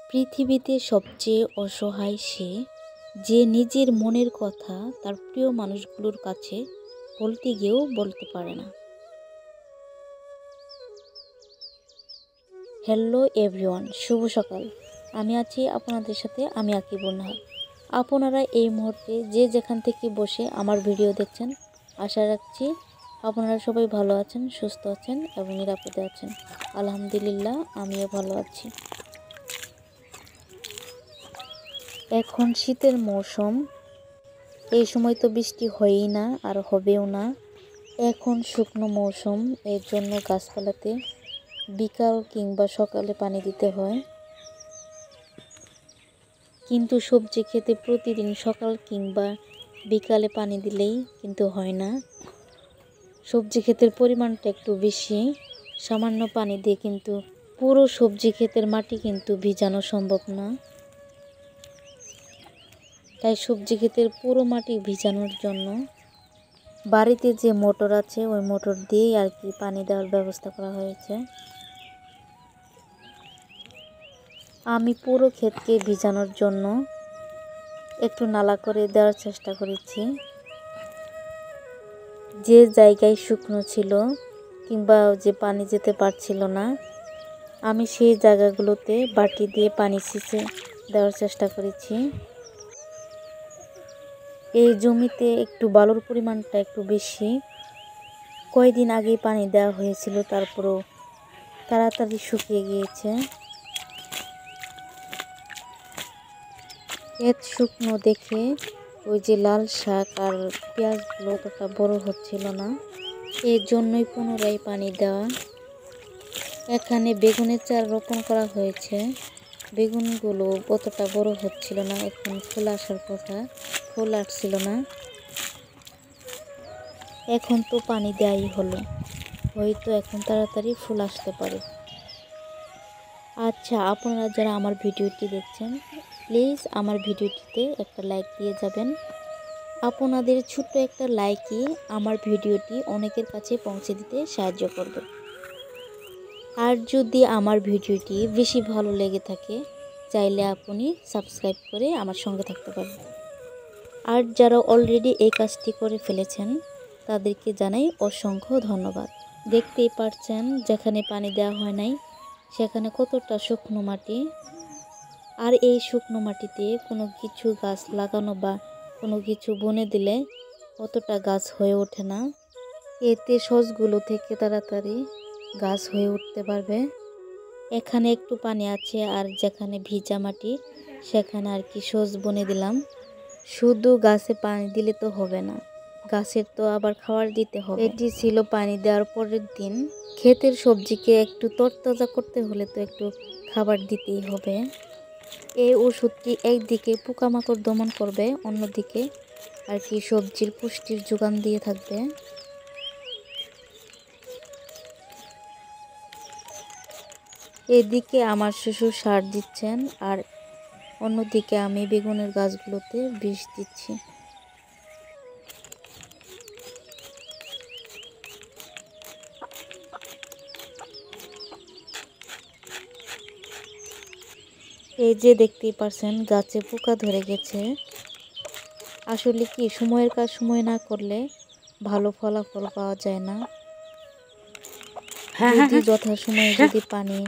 পৃথিবীতে সবচেয়ে অসহায় সে, যে নিজের মনের কথা তার প্রিয় মানুষগুলোর কাছে বলতে গিয়েও বলতে পারে না। হ্যালো এভরিওয়ান, শুভ সকাল। আমি আছি আপনাদের সাথে, আমি আকিবুল নাহার। আপনারা এই মুহূর্তে যে যেখান থেকে বসে আমার ভিডিও দেখছেন, আশা রাখছি আপনারা সবাই ভালো আছেন, সুস্থ আছেন এবং নিরাপদে আছেন। আলহামদুলিল্লাহ, আমিও ভালো আছি। এখন শীতের মৌসুম, এই সময় তো বৃষ্টি হয়ই না আর হবেও না। এখন শুকনো মৌসুম, এর জন্য গাছপালাতে বিকাল কিংবা সকালে পানি দিতে হয়। কিন্তু সবজি খেতে প্রতিদিন সকাল কিংবা বিকালে পানি দিলেই কিন্তু হয় না। সবজি ক্ষেতের পরিমাণটা একটু বেশি, সামান্য পানি দিয়ে কিন্তু পুরো সবজি ক্ষেতের মাটি কিন্তু ভিজানো সম্ভব না। তাই সবজি ক্ষেতের পুরো মাটি ভিজানোর জন্য বাড়িতে যে মোটর আছে ওই মোটর দিয়েই আর কি পানি দেওয়ার ব্যবস্থা করা হয়েছে। আমি পুরো ক্ষেতকে ভিজানোর জন্য একটু নালা করে দেওয়ার চেষ্টা করেছি। যে জায়গায় শুকনো ছিল কিংবা যে পানি যেতে পারছিল না, আমি সেই জায়গাগুলোতে বাটি দিয়ে পানি ছিঁচে দেওয়ার চেষ্টা করেছি। এই জমিতে একটু বালুর পরিমাণটা একটু বেশি, কয়েকদিন আগেই পানি দেওয়া হয়েছিল, তারপরেও তাড়াতাড়ি শুকিয়ে গিয়েছে। ক্ষেত শুকনো দেখে ওই যে লাল শাক আর পেঁয়াজগুলো অতটা বড় হচ্ছিল না, এর জন্যই পুনরায় পানি দেওয়া। এখানে বেগুনের চারা রোপণ করা হয়েছে, বেগুনগুলো অতটা বড় হচ্ছিল না, এখন ফুল আসার কথা, ফুল আসছিল না। এখন তো পানি দেওয়াই হলো, হয়তো এখন তাড়াতাড়ি ফুল আসতে পারে। আচ্ছা, আপনারা যারা আমার ভিডিওটি দেখছেন, প্লিজ আমার ভিডিওটিতে একটা লাইক দিয়ে যাবেন। আপনাদের ছোট্ট একটা লাইকই আমার ভিডিওটি অনেকের কাছে পৌঁছে দিতে সাহায্য করবে। আর যদি আমার ভিডিওটি বেশি ভালো লেগে থাকে, চাইলে আপনি সাবস্ক্রাইব করে আমার সঙ্গে থাকতে পারেন। আর যারা অলরেডি এই কাজটি করে ফেলেছেন, তাদেরকে জানাই অসংখ্য ধন্যবাদ। দেখতেই পাচ্ছেন যেখানে পানি দেওয়া হয় নাই সেখানে কতটা শুকনো মাটি। আর এই শুকনো মাটিতে কোনো কিছু গাছ লাগানো বা কোনো কিছু বুনে দিলে অতটা গাছ হয়ে ওঠে না। এতে সসগুলো থেকে তাড়াতাড়ি গাছ হয়ে উঠতে পারবে। এখানে একটু পানি আছে আর যেখানে ভিজা মাটি সেখানে আর কি সস বুনে দিলাম। শুধু গাছে পানি দিলে তো হবে না, গাছের তো আবার খাবার দিতে হবে। এটি ছিল পানি দেওয়ার পরের দিন। ক্ষেতের সবজিকে একটু তরতাজা করতে হলে তো একটু খাবার দিতেই হবে। এই ওষুধটি একদিকে পোকামাকড় দমন করবে, অন্যদিকে আর কি সবজির পুষ্টির যোগান দিয়ে থাকবে। এদিকে আমার শ্বশুর সার দিচ্ছেন আর অন্যদিকে আমি বেগুনের গাছগুলোতে বিষ দিচ্ছি। এই যে দেখতেই পারছেন গাছে পোকা ধরে গেছে। আসলে কি, সময়ের কাজ সময় না করলে ভালো ফলাফল পাওয়া যায় না। যদি যথাসময়ে যদি পানি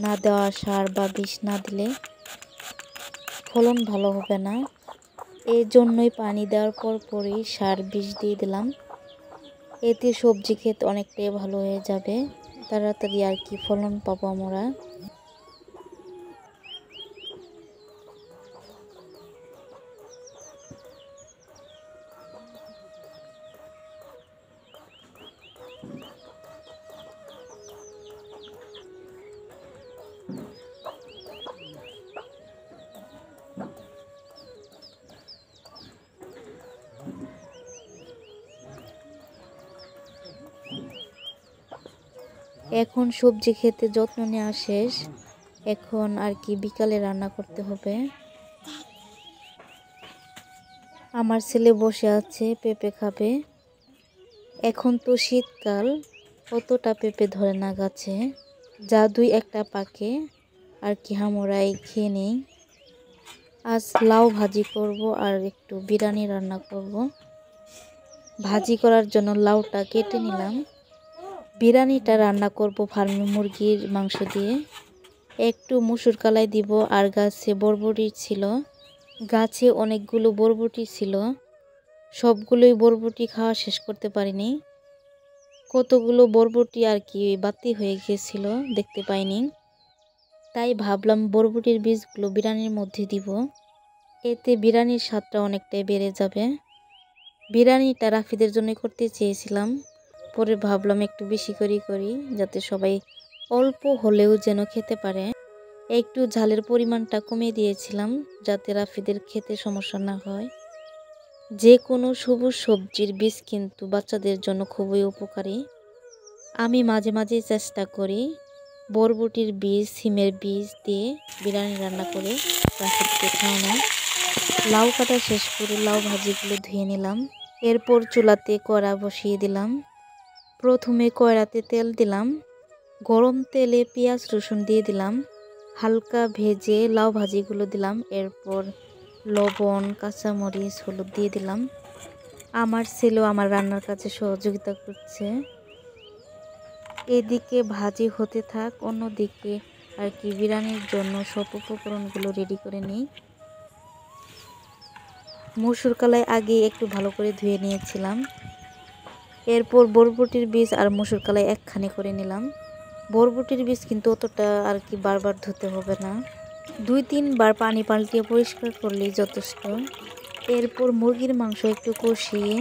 না দেওয়া, সার বা বিষ না দিলে ফলন ভালো হবে না। এই জন্যই পানি দেওয়ার পরই সার বিষ দিয়ে দিলাম। এতে সবজি ক্ষেত অনেকটাই ভালো হয়ে যাবে, তাড়াতাড়ি আর কি ফলন পাবো আমরা। এখন সবজি খেতে যত্ন নেওয়া শেষ, এখন আর কি বিকালে রান্না করতে হবে। আমার ছেলে বসে আছে, পেঁপে খাবে। এখন তো শীতকাল, অতটা পেঁপে ধরে না গাছে, যা দুই একটা পাকে আর কি হামরাই খেয়ে নেই। আজ লাউ ভাজি করব আর একটু বিরিয়ানি রান্না করব। ভাজি করার জন্য লাউটা কেটে নিলাম। বিরিয়ানিটা রান্না করব ফার্মি মুরগির মাংস দিয়ে। একটু মসুর কালাই দিব আর গাছে বরবটি ছিল। গাছে অনেকগুলো বরবটি ছিল, সবগুলোই বরবটি খাওয়া শেষ করতে পারিনি। কতগুলো বরবটি আর কি বাতি হয়ে গিয়েছিল, দেখতে পাইনি। তাই ভাবলাম বরবটির বীজগুলো বিরিয়ানির মধ্যে দিব, এতে বিরিয়ানির স্বাদটা অনেকটাই বেড়ে যাবে। বিরিয়ানিটা রাফিদের জন্য করতে চেয়েছিলাম, পরে ভাবলাম একটু বেশি করি যাতে সবাই অল্প হলেও যেন খেতে পারে। একটু ঝালের পরিমাণটা কমিয়ে দিয়েছিলাম যাতে রাফিদের খেতে সমস্যা না হয়। যে কোনো সবুজ সবজির বীজ কিন্তু বাচ্চাদের জন্য খুবই উপকারী। আমি মাঝে মাঝে চেষ্টা করি বরবটির বীজ, সিমের বীজ দিয়ে বিরিয়ানি রান্না করে রাফিদকে খাওয়ানো। লাউ কাটা শেষ করে লাউ ভাজিগুলো ধুয়ে নিলাম। এরপর চুলাতে কড়া বসিয়ে দিলাম। প্রথমে কড়াতে তেল দিলাম, গরম তেলে পেঁয়াজ রসুন দিয়ে দিলাম, হালকা ভেজে লাউ ভাজিগুলো দিলাম। এরপর লবণ, কাঁচামরিচ, হলুদ দিয়ে দিলাম। আমার ছেলেও আমার রান্নার কাজে সহযোগিতা করছে। এদিকে ভাজি হতে থাক, অন্যদিকে আর কি বিরিয়ানির জন্য সব উপকরণগুলো রেডি করে নিই। মসুর কালাই আগে একটু ভালো করে ধুয়ে নিয়েছিলাম। এরপর বরবটির বীজ আর মসুর কালাই একখানে করে নিলাম। বরবটির বীজ কিন্তু অতটা আর কি বারবার ধুতে হবে না, 2-3 বার পানি পাল্টিয়ে পরিষ্কার করলেই যথেষ্ট। এরপর মুরগির মাংস একটু কষিয়ে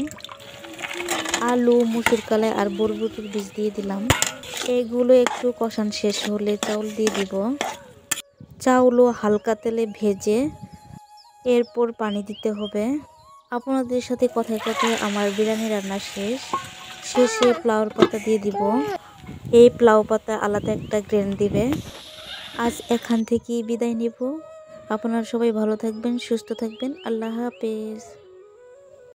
আলু, মসুর কালাই আর বরবটির বীজ দিয়ে দিলাম। এগুলো একটু কষান শেষ হলে চাউল দিয়ে দিব। চাউলও হালকা তেলে ভেজে এরপর পানি দিতে হবে। আপনাদের সাথে কথায় কথায় আমার বিরিয়ানি রান্না শেষে ফ্লাওয়ার পাতা দিয়ে দিব। এই ফ্লাওয়ার পাতা আলাদা একটা গ্রেন দিবে। আজ এখান থেকেই বিদায় নেব। আপনারা সবাই ভালো থাকবেন, সুস্থ থাকবেন। আল্লাহ হাফেজ।